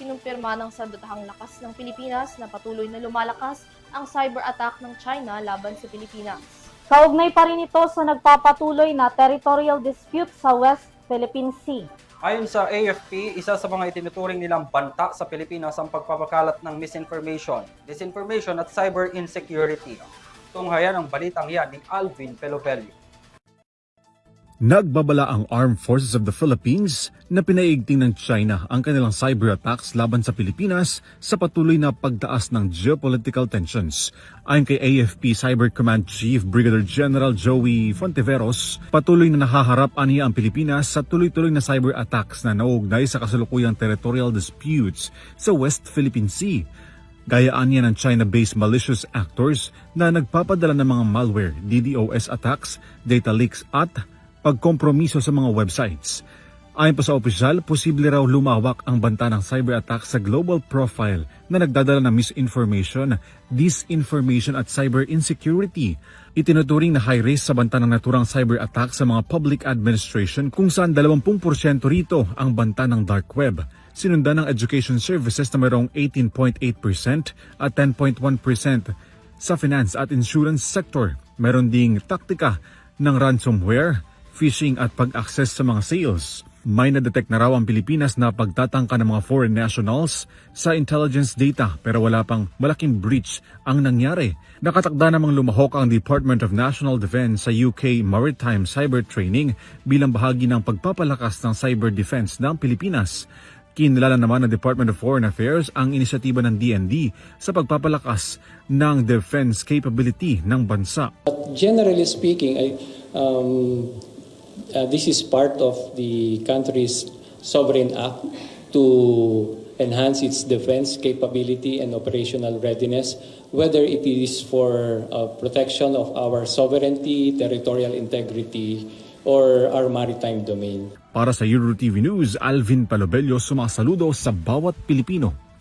kinumpirma ng Sandatahang Lakas ng Pilipinas na patuloy na lumalakas ang cyber attack ng China laban sa Pilipinas. Kaugnay pa rin ito sa nagpapatuloy na territorial dispute sa West Philippine Sea. Ayon sa AFP, isa sa mga itinuturing nilang banta sa Pilipinas ang pagpapakalat ng misinformation, disinformation at cyber insecurity. Tunghayan ang balitang yan ni Alvin Pelovelio. Nagbabala ang Armed Forces of the Philippines na pinaigting ng China ang kanilang cyber attacks laban sa Pilipinas sa patuloy na pagtaas ng geopolitical tensions. Ayon kay AFP Cyber Command Chief Brigadier General Joey Fontiveros, patuloy na nahaharap niya ang Pilipinas sa tuloy-tuloy na cyber attacks na nauugnay sa kasalukuyang territorial disputes sa West Philippine Sea. Gayaan niya ng China-based malicious actors na nagpapadala ng mga malware, DDoS attacks, data leaks at pagkompromiso sa mga websites. Ayon pa sa opisyal, posible raw lumawak ang banta ng cyber attack sa global profile na nagdadala ng misinformation, disinformation at cyber insecurity. Itinuturing na high risk sa banta ng naturang cyber attack sa mga public administration kung saan 20% rito ang banta ng dark web. Sinundan ng education services na mayroong 18.8% at 10.1% sa finance at insurance sector. Meron ding taktika ng ransomware, phishing at pag-access sa mga sales. May na-detect na raw ang Pilipinas na pagtatangka ng mga foreign nationals sa intelligence data pero wala pang malaking breach ang nangyari. Nakatakda namang lumahok ang Department of National Defense sa UK Maritime Cyber Training bilang bahagi ng pagpapalakas ng cyber defense ng Pilipinas. Kinilala naman ng Department of Foreign Affairs ang inisyatiba ng DND sa pagpapalakas ng defense capability ng bansa. Generally speaking, this is part of the country's sovereign act to enhance its defense capability and operational readiness, whether it is for protection of our sovereignty, territorial integrity, or our maritime domain. Para sa EuroTV News, Alvin Palobello sumasaludo sa bawat Pilipino.